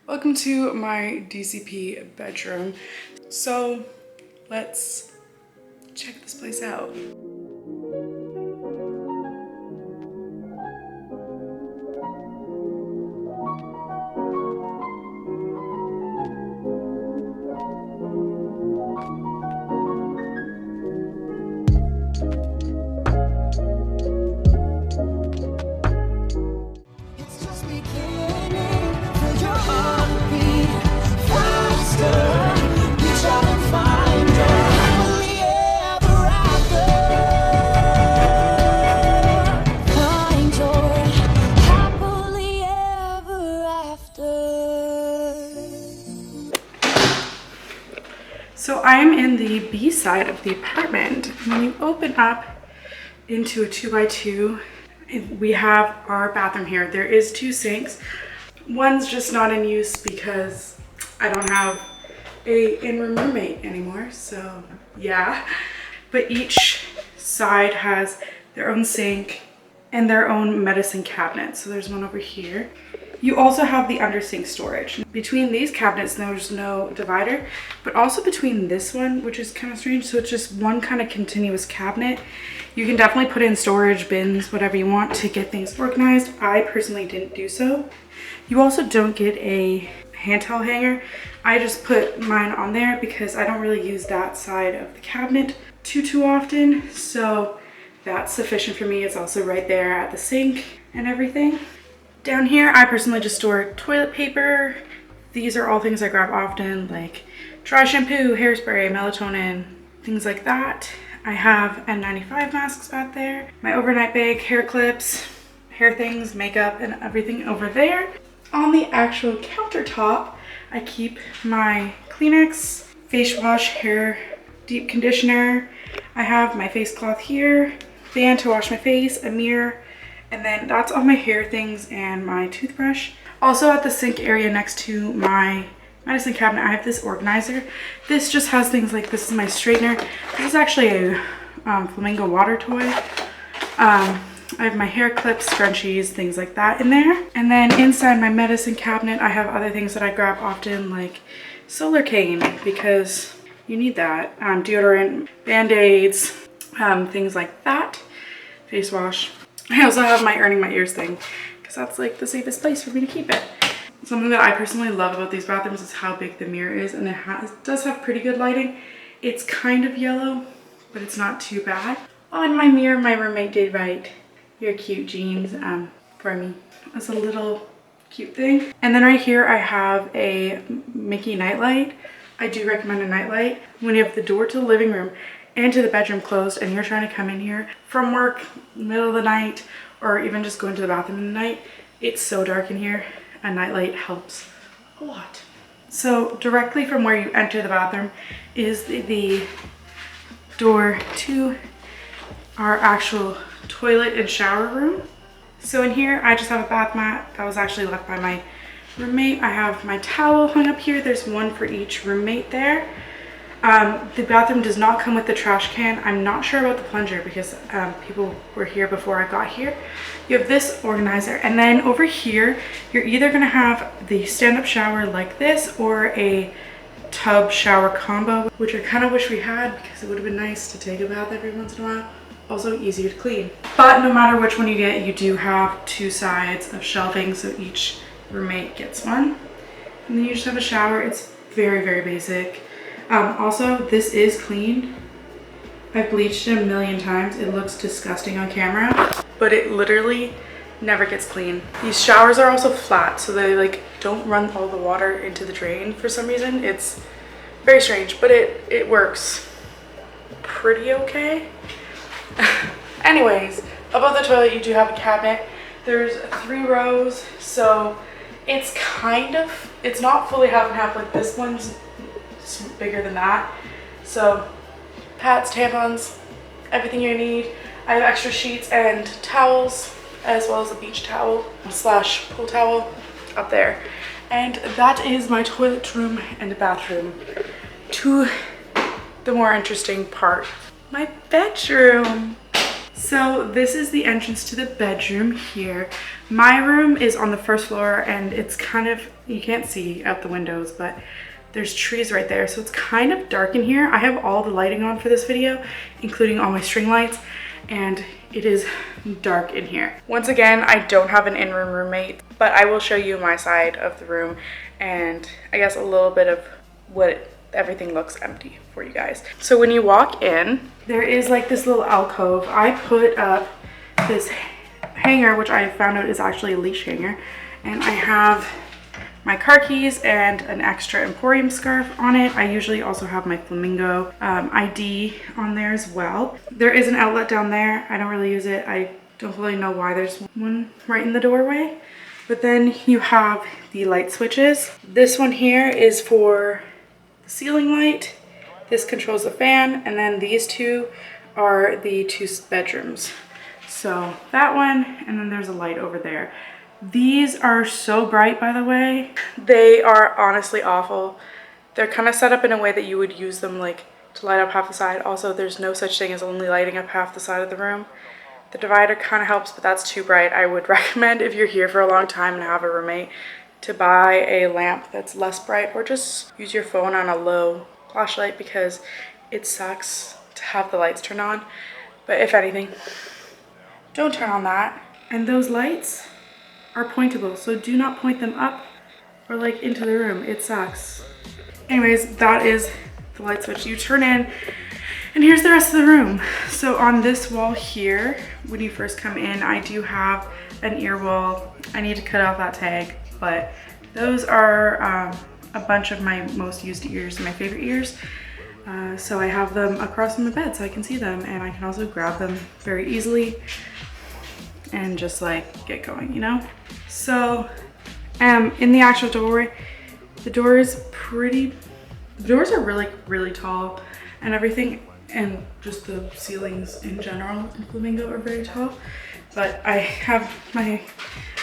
Welcome to my DCP bedroom. So let's check this place out. So I am in the B side of the apartment. When you open up into a 2x2, we have our bathroom here. There is 2 sinks. One's just not in use because I don't have a in-room roommate anymore, so yeah. But each side has their own sink and their own medicine cabinet. So there's one over here. You also have the under sink storage. Between these cabinets, there's no divider, but also between this one, which is kind of strange. So it's just one kind of continuous cabinet. You can definitely put in storage bins, whatever you want to get things organized. I personally didn't do so. You also don't get a hand towel hanger. I just put mine on there because I don't really use that side of the cabinet too often. So that's sufficient for me. It's also right there at the sink and everything. Down here, I personally just store toilet paper. These are all things I grab often, like dry shampoo, hairspray, melatonin, things like that. I have N95 masks back there, my overnight bag, hair clips, hair things, makeup, and everything over there. On the actual countertop, I keep my Kleenex, face wash, hair deep conditioner. I have my face cloth here, band to wash my face, a mirror, and then that's all my hair things and my toothbrush. Also at the sink area next to my medicine cabinet, I have this organizer. This just has things like, this is my straightener. This is actually a Flamingo water toy. I have my hair clips, scrunchies, things like that in there. And then inside my medicine cabinet, I have other things that I grab often, like solar cane, because you need that. Deodorant, band-aids, things like that. Face wash. I also have my earning my ears thing because that's like the safest place for me to keep it. Something that I personally love about these bathrooms is how big the mirror is, and it does have pretty good lighting. It's kind of yellow, but it's not too bad. On my mirror, my roommate did write, "Your cute jeans," for me. It's a little cute thing. And then right here, I have a Mickey nightlight. I do recommend a nightlight. When you have the door to the living room and to the bedroom closed and you're trying to come in here from work, middle of the night, or even just going to the bathroom in the night, it's so dark in here. A nightlight helps a lot. So directly from where you enter the bathroom is the door to our actual toilet and shower room. So in here, I just have a bath mat that was actually left by my roommate. I have my towel hung up here. There's one for each roommate there. The bathroom does not come with the trash can. I'm not sure about the plunger because people were here before I got here. You have this organizer, and then over here, you're either gonna have the stand-up shower like this or a tub shower combo, which I kind of wish we had because it would have been nice to take a bath every once in a while. Also easier to clean. But no matter which one you get, you do have 2 sides of shelving, so each roommate gets one. And then you just have a shower. It's very, very basic. Also, this is clean. I've bleached it a million times. It looks disgusting on camera, but it literally never gets clean. These showers are also flat, so they like don't run all the water into the drain for some reason. It's very strange, but it works pretty okay. Anyways, above the toilet, you do have a cabinet. There's 3 rows, so it's it's not fully half and half. Like this one's bigger than that. So pads, tampons, everything you need. I have extra sheets and towels, as well as a beach towel / pool towel up there. And that is my toilet room and bathroom. To the more interesting part, my bedroom. So this is the entrance to the bedroom here. My room is on the first floor and it's kind of, you can't see out the windows, but there's trees right there. So it's kind of dark in here. I have all the lighting on for this video, including all my string lights, and it is dark in here. Once again, I don't have an in-room roommate, but I will show you my side of the room and I guess a little bit of what everything looks empty for you guys. So when you walk in, there is like this little alcove. I put up this hanger, which I found out is actually a leash hanger, and I have my car keys and an extra Emporium scarf on it. I usually also have my Flamingo ID on there as well. There is an outlet down there. I don't really use it. I don't really know why there's one right in the doorway. But then you have the light switches. This one here is for the ceiling light. This controls the fan, and then these two are the two bedrooms. So that one, and then there's a light over there. These are so bright, by the way. They are honestly awful. They're kind of set up in a way that you would use them like to light up half the side. Also, there's no such thing as only lighting up half the side of the room. The divider kind of helps, but that's too bright. I would recommend, if you're here for a long time and have a roommate, to buy a lamp that's less bright, or just use your phone on a low flashlight, because it sucks to have the lights turn on. But if anything, don't turn on that. And those lights are pointable, so do not point them up or like into the room. It sucks. Anyways, that is the light switch you turn in, and here's the rest of the room. So on this wall here, when you first come in, I do have an ear wall. I need to cut off that tag, but those are a bunch of my most used ears, my favorite ears. So I have them across from the bed so I can see them, and I can also grab them very easily and just like get going, you know? So in the actual doorway, the doors are really tall and everything, and just the ceilings in general in Flamingo are very tall. But I have my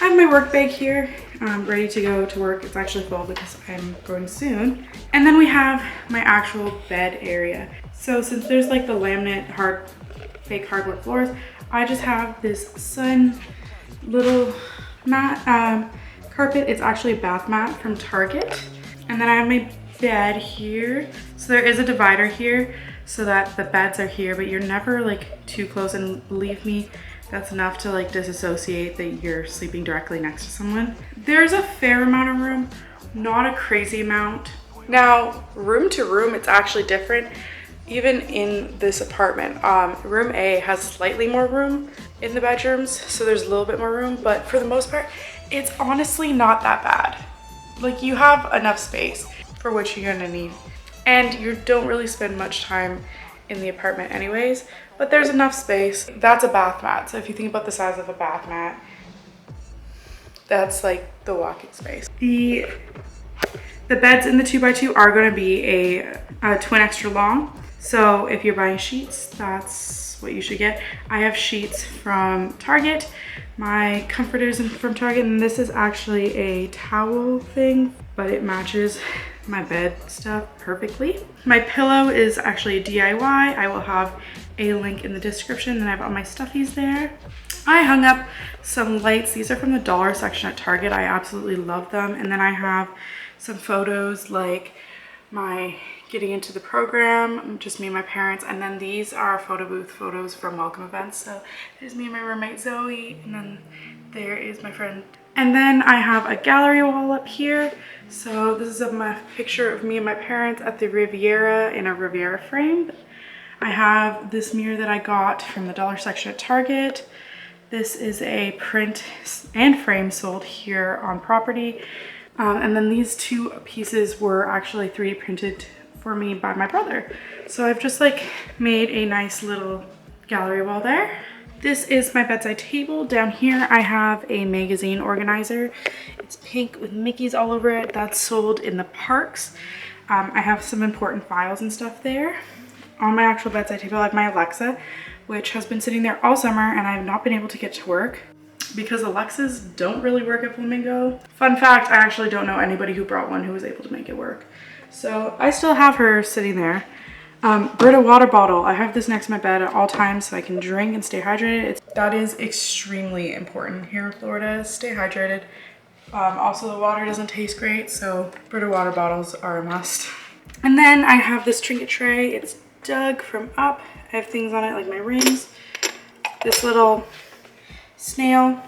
work bag here, ready to go to work. It's actually full because I'm going soon. And then we have my actual bed area. So since there's like the laminate fake hardwood floors, I just have this Sun little mat carpet. It's actually a bath mat from Target. And then I have my bed here. So there is a divider here so that the beds are here, but you're never like too close, and believe me, that's enough to like disassociate that you're sleeping directly next to someone. There's a fair amount of room, not a crazy amount. Now, room to room, it's actually different. Even in this apartment, room A has slightly more room in the bedrooms, so there's a little bit more room, but for the most part, it's honestly not that bad. Like, you have enough space for what you're gonna need. And you don't really spend much time in the apartment anyways, but there's enough space. That's a bath mat. So if you think about the size of a bath mat, that's like the walking space. The beds in the 2x2 are gonna be a twin extra long. So if you're buying sheets, that's what you should get. I have sheets from Target. My comforters from Target, and this is actually a towel thing, but it matches my bed stuff perfectly. My pillow is actually a DIY. I will have a link in the description, and I have all my stuffies there. I hung up some lights. These are from the dollar section at Target. I absolutely love them. And then I have some photos, like my getting into the program, just me and my parents. And then these are photo booth photos from welcome events. So there's me and my roommate Zoe, and then there is my friend. And then I have a gallery wall up here. So this is my picture of me and my parents at the Riviera in a Riviera frame. I have this mirror that I got from the dollar section at Target. This is a print and frame sold here on property. And then these two pieces were actually 3D printed for me by my brother. So I've just like made a nice little gallery wall there. This is my bedside table. Down here I have a magazine organizer. It's pink with Mickeys all over it. That's sold in the parks. I have some important files and stuff there. On my actual bedside table I have my Alexa, which has been sitting there all summer, and I have not been able to get to work because Alexas don't really work at Flamingo. Fun fact, I actually don't know anybody who brought one who was able to make it work. So I still have her sitting there. Brita water bottle. I have this next to my bed at all times so I can drink and stay hydrated. That is extremely important here in Florida. Stay hydrated. Also, the water doesn't taste great, so Brita water bottles are a must. And then I have this trinket tray. It's dug from up. I have things on it like my rings, this little snail.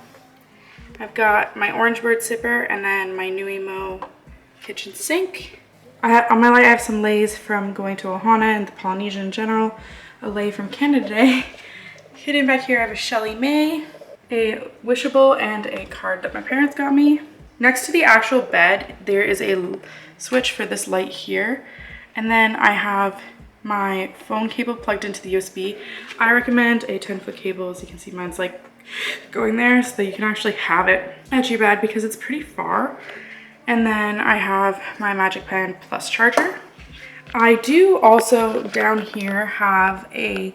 I've got my orange bird sipper and then my Nuimo kitchen sink. On my light, I have some leis from going to Ohana and the Polynesia in general. A lei from Canada Day. Hidden back here, I have a Shelly May, a wishable, and a card that my parents got me. Next to the actual bed, there is a switch for this light here. And then I have my phone cable plugged into the USB. I recommend a 10-foot cable. As you can see, mine's like going there so that you can actually have it at your bed because it's pretty far. And then I have my Magic Pen Plus charger. I do also down here have a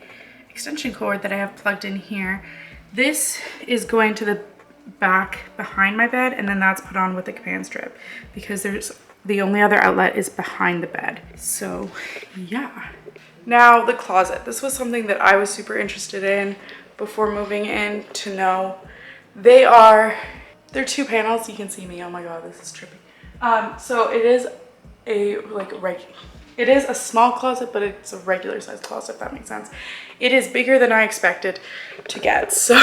extension cord that I have plugged in here. This is going to the back behind my bed, and then that's put on with a command strip because the only other outlet is behind the bed. So yeah. Now the closet. This was something that I was super interested in before moving in to know. They're 2 panels. You can see me. Oh my god, this is trippy. So it is it is a small closet, but it's a regular size closet, if that makes sense. It is bigger than I expected to get. So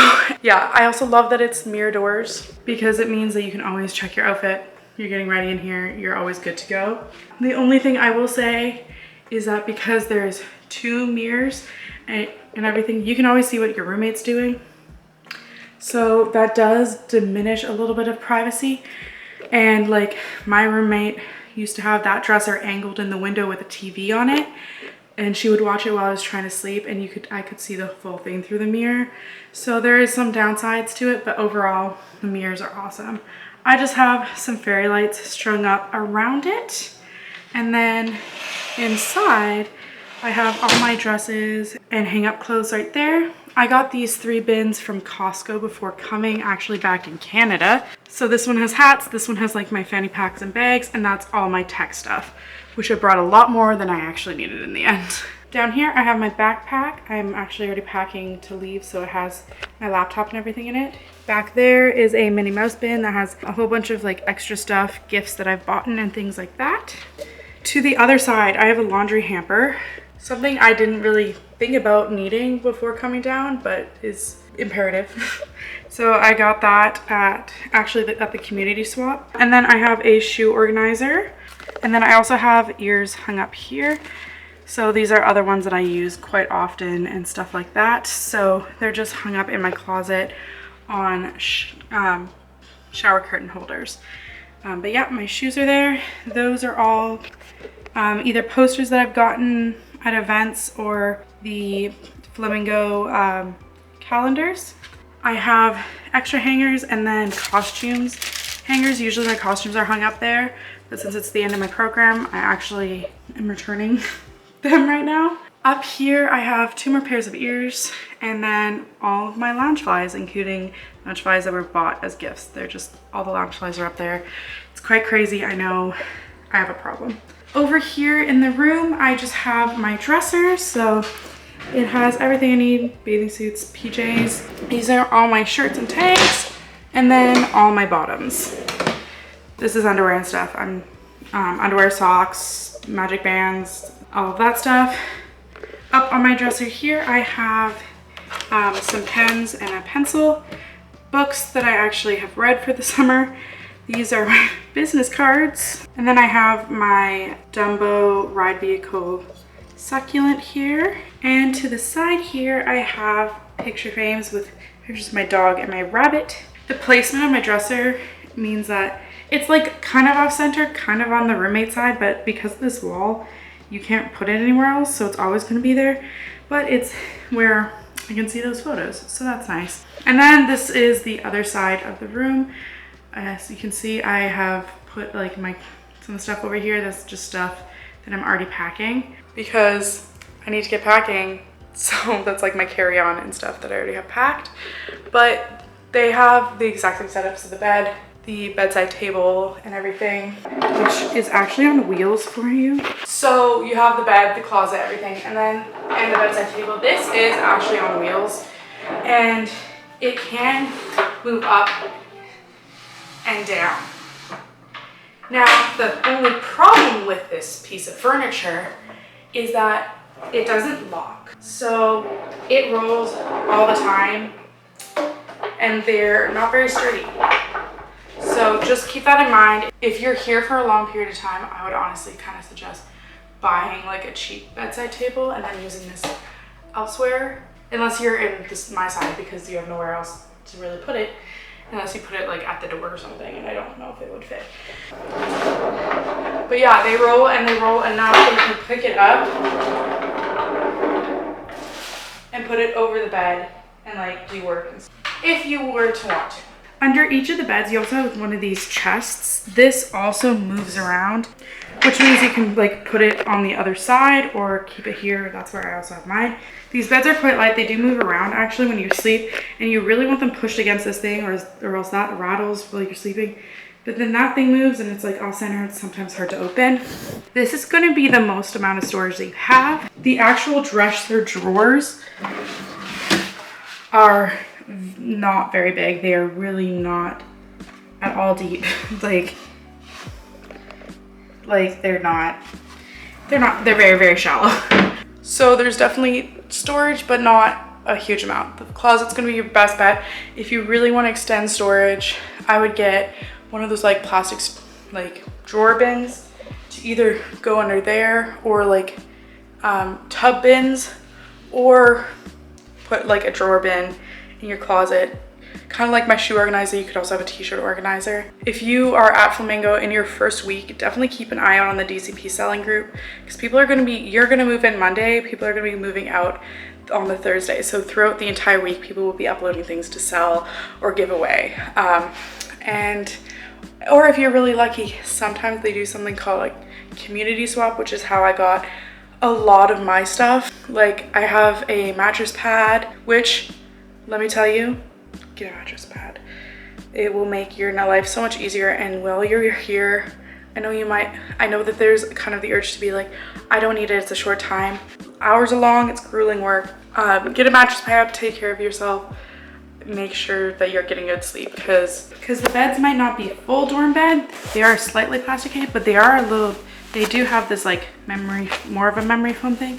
yeah, I also love that it's mirror doors because it means that you can always check your outfit. You're getting ready in here, you're always good to go. The only thing I will say is that because there's 2 mirrors and everything, you can always see what your roommate's doing. So that does diminish a little bit of privacy. And like my roommate used to have that dresser angled in the window with a TV on it, and she would watch it while I was trying to sleep, and I could see the full thing through the mirror. So there is some downsides to it, but overall the mirrors are awesome. I just have some fairy lights strung up around it, and then inside I have all my dresses and hang up clothes right there. I got these 3 bins from Costco before coming, actually back in Canada. So this one has hats, this one has like my fanny packs and bags, and that's all my tech stuff, which I brought a lot more than I actually needed in the end. Down here I have my backpack. I'm actually already packing to leave, so it has my laptop and everything in it. Back there is a Minnie Mouse bin that has a whole bunch of like extra stuff, gifts that I've bought and things like that. To the other side, I have a laundry hamper. Something I didn't really think about needing before coming down, but is imperative. So I got that at the community swap. And then I have a shoe organizer. And then I also have ears hung up here. So these are other ones that I use quite often and stuff like that. So they're just hung up in my closet on shower curtain holders. But yeah, my shoes are there. Those are all either posters that I've gotten at events or the Flamingo calendars. I have extra hangers and then costumes hangers. Usually my costumes are hung up there, but since it's the end of my program, I actually am returning them right now. Up here I have 2 more pairs of ears and then all of my Loungeflies, including Loungeflies that were bought as gifts. They're just, all the Loungeflies are up there. It's quite crazy. I know I have a problem. Over here in the room, I just have my dresser. So it has everything I need, bathing suits, PJs. These are all my shirts and tags, and then all my bottoms. This is underwear and stuff. Underwear, socks, magic bands, all of that stuff. Up on my dresser here, I have some pens and a pencil, books that I actually have read for the summer. These are my business cards. And then I have my Dumbo ride vehicle succulent here. And to the side here, I have picture frames with pictures of my dog and my rabbit. The placement of my dresser means that it's like kind of off center, kind of on the roommate side, but because of this wall, you can't put it anywhere else, so it's always gonna be there. But it's where I can see those photos, so that's nice. And then this is the other side of the room. As you can see, I have put like some stuff over here. That's just stuff that I'm already packing because I need to get packing. So that's like my carry-on and stuff that I already have packed. But they have the exact same setups of the bed. the bedside table and everything, which is actually on wheels for you. So you have the bed, the closet, everything, and the bedside table. This is actually on wheels, and it can move up and down. Now, the only problem with this piece of furniture is that it doesn't lock. So it rolls all the time, and they're not very sturdy. So just keep that in mind. If you're here for a long period of time, I would honestly kind of suggest buying like a cheap bedside table and then using this elsewhere. Unless you're in my side, because you have nowhere else to really put it. Unless you put it like at the door or something, and I don't know if it would fit. But yeah, they roll and now you can pick it up and put it over the bed and like do work and stuff, if you were to want to. Under each of the beds, you also have one of these chests. This also moves around, which means you can like put it on the other side or keep it here. That's where I also have mine. These beds are quite light. They do move around actually when you sleep, and you really want them pushed against this thing or else that rattles while you're sleeping. But then that thing moves and it's like all center. It's sometimes hard to open. This is going to be the most amount of storage that you have. The actual dresser drawers are not very big. They are really not at all deep. like they're very, very shallow. So there's definitely storage, but not a huge amount. The closet's gonna be your best bet. If you really want to extend storage, I would get one of those like plastic like drawer bins to either go under there, or like tub bins, or put like a drawer bin in your closet, kind of like my shoe organizer. You could also have a t-shirt organizer. If you are at Flamingo in your first week, definitely keep an eye out on the DCP selling group, because you're gonna move in Monday, people are gonna be moving out on the Thursday. So throughout the entire week, people will be uploading things to sell or give away. Or if you're really lucky, sometimes they do something called like community swap, which is how I got a lot of my stuff. Like I have a mattress pad, which, let me tell you, get a mattress pad. It will make your life so much easier. And while you're here, I know that there's kind of the urge to be like, I don't need it, it's a short time. Hours are long, it's grueling work. Get a mattress pad, take care of yourself. Make sure that you're getting good sleep, because the beds might not be full dorm bed. They are slightly plasticated, but they do have this like more of a memory foam thing,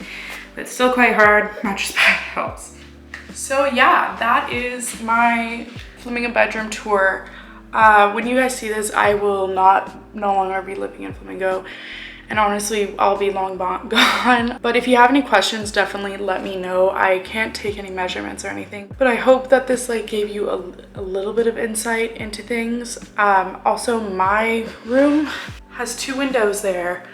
but it's still quite hard. Mattress pad helps. So yeah, that is my Flamingo bedroom tour. When you guys see this, I will no longer be living in Flamingo, and honestly, I'll be long gone. But if you have any questions, definitely let me know. I can't take any measurements or anything, but I hope that this like gave you a little bit of insight into things. Also, my room has 2 windows there.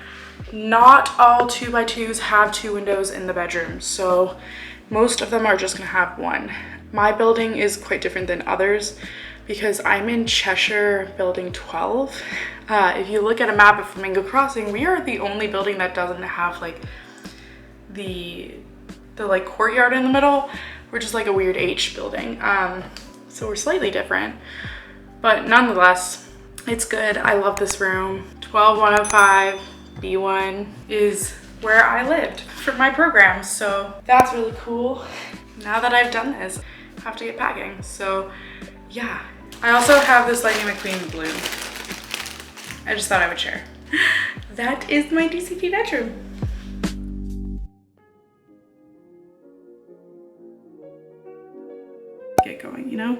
Not all 2x2s have 2 windows in the bedroom, so most of them are just gonna have 1. My building is quite different than others because I'm in Cheshire building 12. If you look at a map of Flamingo Crossing, we are the only building that doesn't have like the like courtyard in the middle. We're just like a weird H building. So we're slightly different, but nonetheless, it's good. I love this room. 12105 B1 is where I lived for my program, so that's really cool. Now that I've done this, I have to get packing. So yeah, I also have this Lightning McQueen blue. I just thought I would share. That is my DCP bedroom. Get going, you know?